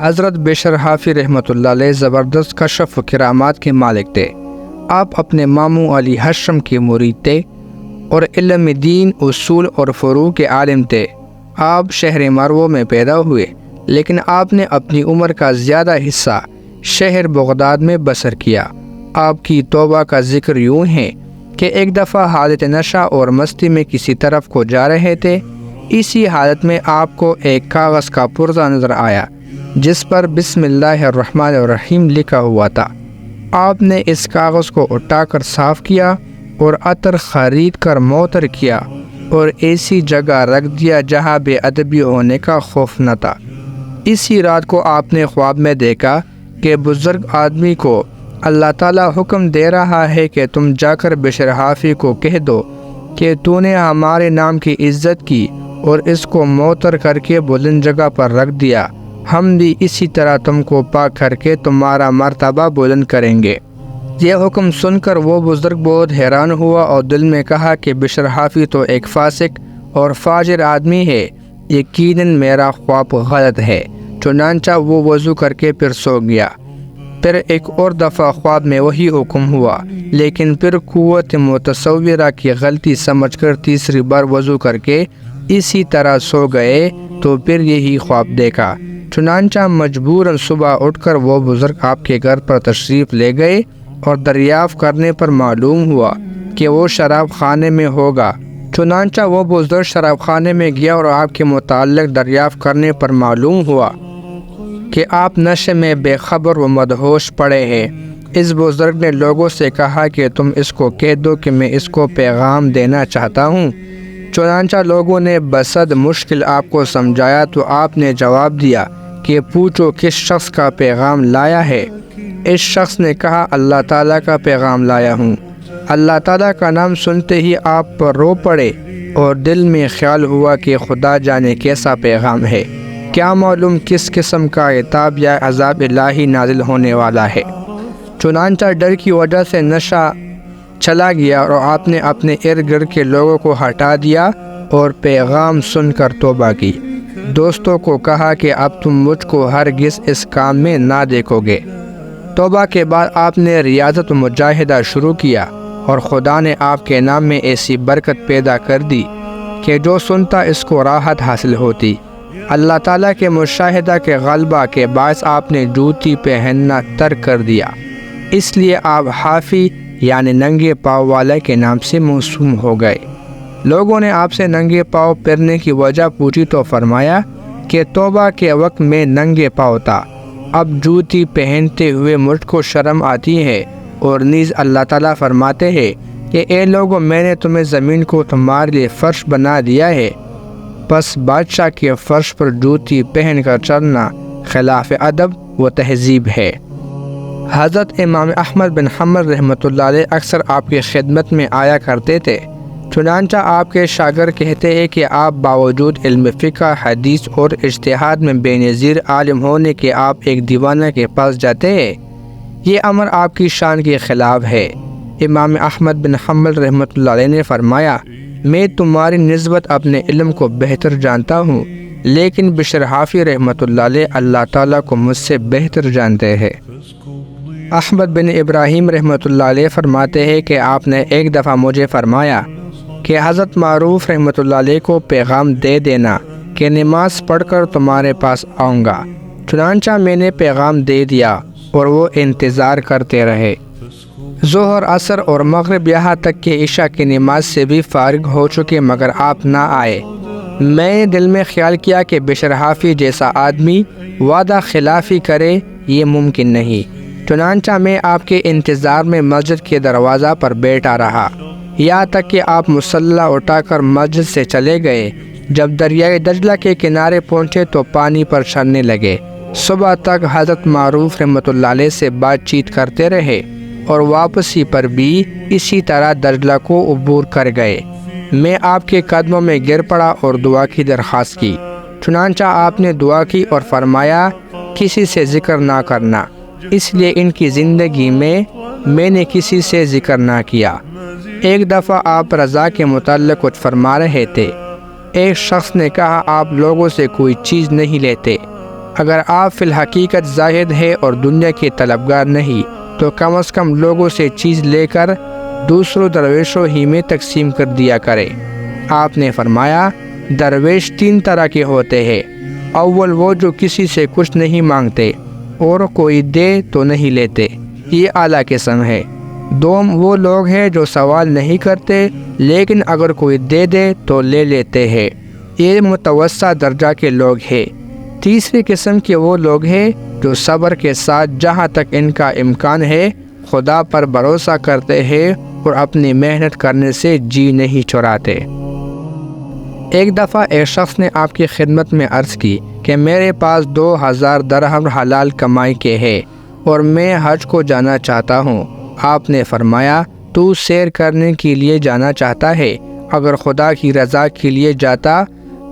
حضرت بشر حافی رحمۃ اللہ علیہ زبردست کشف و کرامات کے مالک تھے۔ آپ اپنے ماموں علی حشم کے مرید تھے اور علم دین، اصول اور فروع کے عالم تھے۔ آپ شہر مرو میں پیدا ہوئے، لیکن آپ نے اپنی عمر کا زیادہ حصہ شہر بغداد میں بسر کیا۔ آپ کی توبہ کا ذکر یوں ہے کہ ایک دفعہ حالت نشہ اور مستی میں کسی طرف کو جا رہے تھے۔ اسی حالت میں آپ کو ایک کاغذ کا پرزہ نظر آیا جس پر بسم اللہ الرحمن الرحیم لکھا ہوا تھا۔ آپ نے اس کاغذ کو اٹھا کر صاف کیا اور عطر خرید کر معطر کیا اور ایسی جگہ رکھ دیا جہاں بے ادبی ہونے کا خوف نہ تھا۔ اسی رات کو آپ نے خواب میں دیکھا کہ بزرگ آدمی کو اللہ تعالیٰ حکم دے رہا ہے کہ تم جا کر بشر حافی کو کہہ دو کہ تو نے ہمارے نام کی عزت کی اور اس کو معطر کر کے بلند جگہ پر رکھ دیا، ہم بھی اسی طرح تم کو پاک کر کے تمہارا مرتبہ بلند کریں گے۔ یہ حکم سن کر وہ بزرگ بہت حیران ہوا اور دل میں کہا کہ بشر حافی تو ایک فاسق اور فاجر آدمی ہے، یقیناً میرا خواب غلط ہے۔ چنانچہ وہ وضو کر کے پھر سو گیا۔ پھر ایک اور دفعہ خواب میں وہی حکم ہوا، لیکن پھر قوت متصورہ کی غلطی سمجھ کر تیسری بار وضو کر کے اسی طرح سو گئے تو پھر یہی خواب دیکھا۔ چنانچہ مجبوراً صبح اٹھ کر وہ بزرگ آپ کے گھر پر تشریف لے گئے اور دریافت کرنے پر معلوم ہوا کہ وہ شراب خانے میں ہوگا۔ چنانچہ وہ بزرگ شراب خانے میں گیا اور آپ کے متعلق دریافت کرنے پر معلوم ہوا کہ آپ نشے میں بے خبر و مدہوش پڑے ہیں۔ اس بزرگ نے لوگوں سے کہا کہ تم اس کو کہہ دو کہ میں اس کو پیغام دینا چاہتا ہوں۔ چنانچہ لوگوں نے بصد مشکل آپ کو سمجھایا تو آپ نے جواب دیا کہ پوچھو کس شخص کا پیغام لایا ہے۔ اس شخص نے کہا اللہ تعالیٰ کا پیغام لایا ہوں۔ اللہ تعالیٰ کا نام سنتے ہی آپ پر رو پڑے اور دل میں خیال ہوا کہ خدا جانے کیسا پیغام ہے، کیا معلوم کس قسم کا عتاب یا عذاب الہی نازل ہونے والا ہے۔ چنانچہ ڈر کی وجہ سے نشہ چلا گیا اور آپ نے اپنے ارد گرد کے لوگوں کو ہٹا دیا اور پیغام سن کر توبہ کی۔ دوستوں کو کہا کہ اب تم مجھ کو ہرگز اس کام میں نہ دیکھو گے۔ توبہ کے بعد آپ نے ریاضت و مجاہدہ شروع کیا اور خدا نے آپ کے نام میں ایسی برکت پیدا کر دی کہ جو سنتا اس کو راحت حاصل ہوتی۔ اللہ تعالیٰ کے مشاہدہ کے غلبہ کے باعث آپ نے جوتی پہننا ترک کر دیا، اس لیے آپ حافی یعنی ننگے پاؤں والے کے نام سے موسوم ہو گئے۔ لوگوں نے آپ سے ننگے پاؤں پھرنے کی وجہ پوچھی تو فرمایا کہ توبہ کے وقت میں ننگے پاؤں تھا، اب جوتی پہنتے ہوئے مجھ کو شرم آتی ہے، اور نیز اللہ تعالیٰ فرماتے ہیں کہ اے لوگوں میں نے تمہیں زمین کو تمہارے لیے فرش بنا دیا ہے، پس بادشاہ کے فرش پر جوتی پہن کر چلنا خلاف ادب و تہذیب ہے۔ حضرت امام احمد بن حنبل رحمۃ اللہ علیہ اکثر آپ کی خدمت میں آیا کرتے تھے۔ چنانچہ آپ کے شاگرد کہتے ہیں کہ آپ باوجود علم فقہ، حدیث اور اجتہاد میں بے نظیر عالم ہونے کے آپ ایک دیوانہ کے پاس جاتے ہیں، یہ امر آپ کی شان کے خلاف ہے۔ امام احمد بن حنبل رحمۃ اللہ علیہ نے فرمایا میں تمہاری نسبت اپنے علم کو بہتر جانتا ہوں، لیکن بشر حافی رحمۃ اللہ علیہ اللہ تعالیٰ کو مجھ سے بہتر جانتے ہیں۔ احمد بن ابراہیم رحمۃ اللہ علیہ فرماتے ہیں کہ آپ نے ایک دفعہ مجھے فرمایا کہ حضرت معروف رحمۃ اللہ علیہ کو پیغام دے دینا کہ نماز پڑھ کر تمہارے پاس آؤں گا۔ چنانچہ میں نے پیغام دے دیا اور وہ انتظار کرتے رہے۔ ظہر، عصر اور مغرب یہاں تک کہ عشاء کی نماز سے بھی فارغ ہو چکے مگر آپ نہ آئے۔ میں نے دل میں خیال کیا کہ بشر حافی جیسا آدمی وعدہ خلافی کرے یہ ممکن نہیں۔ چنانچہ میں آپ کے انتظار میں مسجد کے دروازہ پر بیٹھا رہا، یہاں تک کہ آپ مصلی اٹھا کر مسجد سے چلے گئے۔ جب دریائے دجلہ کے کنارے پہنچے تو پانی پر چڑھنے لگے۔ صبح تک حضرت معروف رحمۃ اللہ علیہ سے بات چیت کرتے رہے اور واپسی پر بھی اسی طرح دجلہ کو عبور کر گئے۔ میں آپ کے قدموں میں گر پڑا اور دعا کی درخواست کی۔ چنانچہ آپ نے دعا کی اور فرمایا کسی سے ذکر نہ کرنا، اس لیے ان کی زندگی میں نے کسی سے ذکر نہ کیا۔ ایک دفعہ آپ رضا کے متعلق کچھ فرما رہے تھے۔ ایک شخص نے کہا آپ لوگوں سے کوئی چیز نہیں لیتے، اگر آپ فی الحقیقت زاہد ہے اور دنیا کے طلبگار نہیں تو کم از کم لوگوں سے چیز لے کر دوسروں درویشوں ہی میں تقسیم کر دیا کرے۔ آپ نے فرمایا درویش 3 طرح کے ہوتے ہیں، اول وہ جو کسی سے کچھ نہیں مانگتے اور کوئی دے تو نہیں لیتے، یہ اعلیٰ قسم ہے۔ دوم وہ لوگ ہیں جو سوال نہیں کرتے لیکن اگر کوئی دے دے تو لے لیتے ہیں، یہ متوسط درجہ کے لوگ ہیں۔ تیسری قسم کے وہ لوگ ہیں جو صبر کے ساتھ جہاں تک ان کا امکان ہے خدا پر بھروسہ کرتے ہیں اور اپنی محنت کرنے سے جی نہیں چراتے۔ ایک دفعہ ایک شخص نے آپ کی خدمت میں عرض کی کہ میرے پاس 2000 درہم حلال کمائی کے ہیں اور میں حج کو جانا چاہتا ہوں۔ آپ نے فرمایا تو سیر کرنے کے لیے جانا چاہتا ہے، اگر خدا کی رضا کے لیے جاتا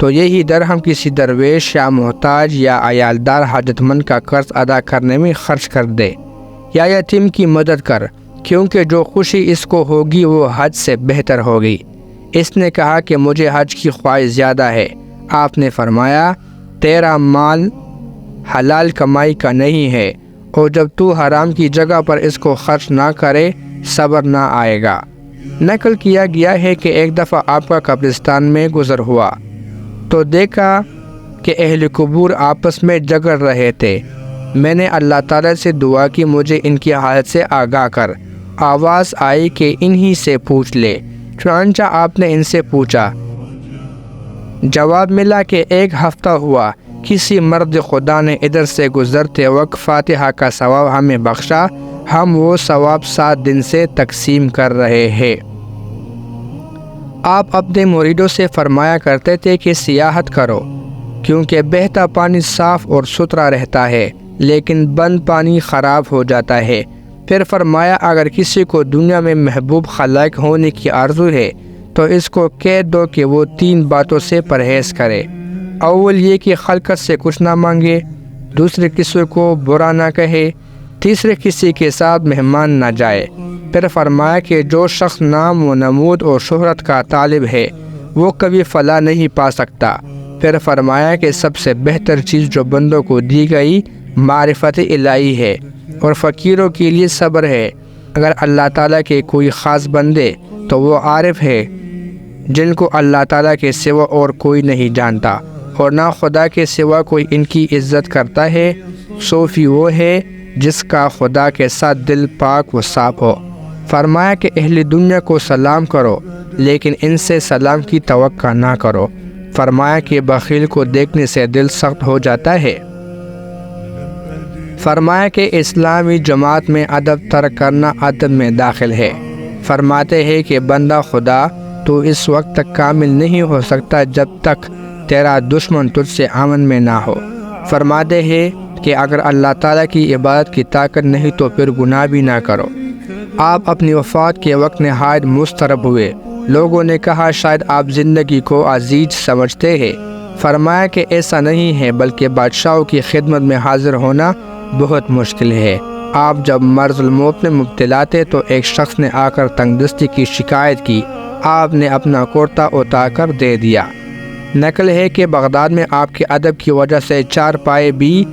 تو یہی درہم کسی درویش یا محتاج یا عیالدار حاجت مند کا قرض ادا کرنے میں خرچ کر دے یا یتیم کی مدد کر، کیونکہ جو خوشی اس کو ہوگی وہ حج سے بہتر ہوگی۔ اس نے کہا کہ مجھے حج کی خواہش زیادہ ہے۔ آپ نے فرمایا تیرا مال حلال کمائی کا نہیں ہے اور جب تو حرام کی جگہ پر اس کو خرچ نہ کرے صبر نہ آئے گا۔ نقل کیا گیا ہے کہ ایک دفعہ آپ کا قبرستان میں گزر ہوا تو دیکھا کہ اہل قبور آپس میں جھگڑ رہے تھے۔ میں نے اللہ تعالیٰ سے دعا کی مجھے ان کی حالت سے آگاہ کر۔ آواز آئی کہ انہی سے پوچھ لے، چنانچہ آپ نے ان سے پوچھا۔ جواب ملا کہ ایک ہفتہ ہوا کسی مرد خدا نے ادھر سے گزرتے وقت فاتحہ کا ثواب ہمیں بخشا، ہم وہ ثواب 7 دن سے تقسیم کر رہے ہیں۔ آپ اپنے مریدوں سے فرمایا کرتے تھے کہ سیاحت کرو کیونکہ بہتا پانی صاف اور ستھرا رہتا ہے لیکن بند پانی خراب ہو جاتا ہے۔ پھر فرمایا اگر کسی کو دنیا میں محبوب خلائق ہونے کی آرزو ہے تو اس کو کہہ دو کہ وہ 3 باتوں سے پرہیز کرے۔ اول یہ کہ خلقت سے کچھ نہ مانگے، دوسرے کسی کو برا نہ کہے، تیسرے کسی کے ساتھ مہمان نہ جائے۔ پھر فرمایا کہ جو شخص نام و نمود اور شہرت کا طالب ہے وہ کبھی فلاح نہیں پا سکتا۔ پھر فرمایا کہ سب سے بہتر چیز جو بندوں کو دی گئی معرفت الہی ہے اور فقیروں کے لیے صبر ہے۔ اگر اللہ تعالیٰ کے کوئی خاص بندے تو وہ عارف ہے جن کو اللہ تعالیٰ کے سوا اور کوئی نہیں جانتا اور نہ خدا کے سوا کوئی ان کی عزت کرتا ہے۔ صوفی وہ ہے جس کا خدا کے ساتھ دل پاک و صاف ہو۔ فرمایا کہ اہل دنیا کو سلام کرو لیکن ان سے سلام کی توقع نہ کرو۔ فرمایا کہ بخیل کو دیکھنے سے دل سخت ہو جاتا ہے۔ فرمایا کہ اسلامی جماعت میں ادب ترک کرنا ادب میں داخل ہے۔ فرماتے ہیں کہ بندہ خدا تو اس وقت تک کامل نہیں ہو سکتا جب تک تیرا دشمن تجھ سے امن میں نہ ہو۔ فرماتے ہیں کہ اگر اللہ تعالیٰ کی عبادت کی طاقت نہیں تو پھر گناہ بھی نہ کرو۔ آپ اپنی وفات کے وقت نہایت مضطرب ہوئے۔ لوگوں نے کہا شاید آپ زندگی کو عزیز سمجھتے ہیں۔ فرمایا کہ ایسا نہیں ہے بلکہ بادشاہوں کی خدمت میں حاضر ہونا بہت مشکل ہے۔ آپ جب مرض الموت میں مبتلا تھے تو ایک شخص نے آ کر تنگ دستی کی شکایت کی، آپ نے اپنا کرتا اتار کر دے دیا۔ نقل ہے کہ بغداد میں آپ کے ادب کی وجہ سے 4 پائے بھی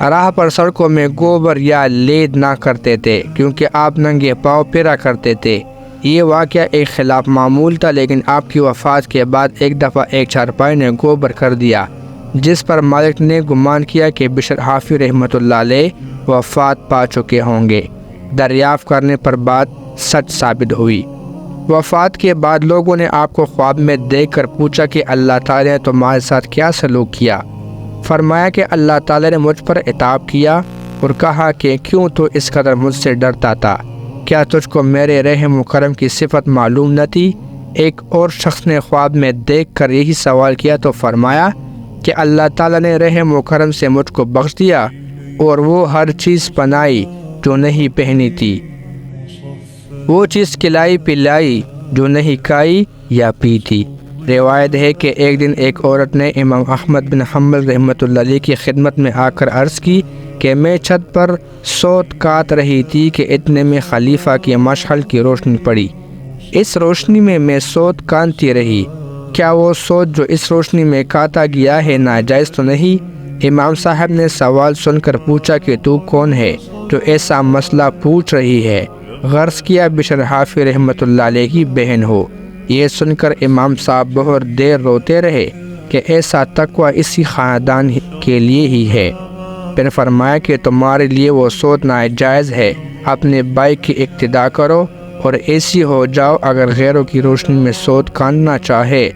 راہ پر سڑکوں میں گوبر یا لید نہ کرتے تھے کیونکہ آپ ننگے پاؤں پھرا کرتے تھے۔ یہ واقعہ ایک خلاف معمول تھا لیکن آپ کی وفات کے بعد ایک دفعہ ایک چارپائی نے گوبر کر دیا جس پر مالک نے گمان کیا کہ بشر حافظ رحمۃ اللہ علیہ وفات پا چکے ہوں گے۔ دریافت کرنے پر بات سچ ثابت ہوئی۔ وفات کے بعد لوگوں نے آپ کو خواب میں دیکھ کر پوچھا کہ اللہ تعالیٰ نے تمہارے ساتھ کیا سلوک کیا؟ فرمایا کہ اللہ تعالیٰ نے مجھ پر عتاب کیا اور کہا کہ کیوں تو اس قدر مجھ سے ڈرتا تھا؟ کیا تجھ کو میرے رحم و کرم کی صفت معلوم نہ تھی؟ ایک اور شخص نے خواب میں دیکھ کر یہی سوال کیا تو فرمایا کہ اللہ تعالیٰ نے رحم و کرم سے مجھ کو بخش دیا اور وہ ہر چیز پنائی جو نہیں پہنی تھی، وہ چیز کھلائی پلائی جو نہیں کھائی یا پی تھی۔ روایت ہے کہ ایک دن ایک عورت نے امام احمد بن حنبل رحمۃ اللہ علیہ کی خدمت میں آ کر عرض کی کہ میں چھت پر سوت کاٹ رہی تھی کہ اتنے میں خلیفہ کی مشعل کی روشنی پڑی۔ اس روشنی میں سوت کانتی رہی۔ کیا وہ سوت جو اس روشنی میں کاٹا گیا ہے ناجائز تو نہیں؟ امام صاحب نے سوال سن کر پوچھا کہ تو کون ہے جو ایسا مسئلہ پوچھ رہی ہے؟ غرض کیا بشر حافظ رحمۃ اللہ علیہ کی بہن ہو۔ یہ سن کر امام صاحب بہت دیر روتے رہے کہ ایسا تقوی اسی خاندان کے لیے ہی ہے۔ پھر فرمایا کہ تمہارے لیے وہ سود ناجائز ہے، اپنے بھائی کی اقتدا کرو اور ایسی ہو جاؤ اگر غیروں کی روشنی میں سود کھانا چاہے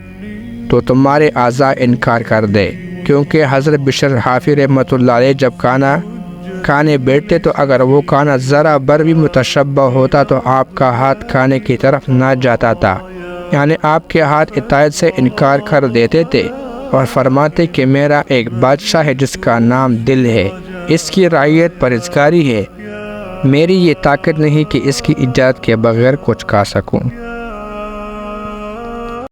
تو تمہارے اعضاء انکار کر دے، کیونکہ حضرت بشر حافظ رحمۃ اللہ علیہ جب کھانے بیٹھتے تو اگر وہ کھانا ذرا بر بھی متشبہ ہوتا تو آپ کا ہاتھ کھانے کی طرف نہ جاتا تھا، یعنی آپ کے ہاتھ اطاعت سے انکار کر دیتے تھے اور فرماتے کہ میرا ایک بادشاہ ہے جس کا نام دل ہے، اس کی رعیت پرہیزگاری ہے، میری یہ طاقت نہیں کہ اس کی اجازت کے بغیر کچھ کھا سکوں۔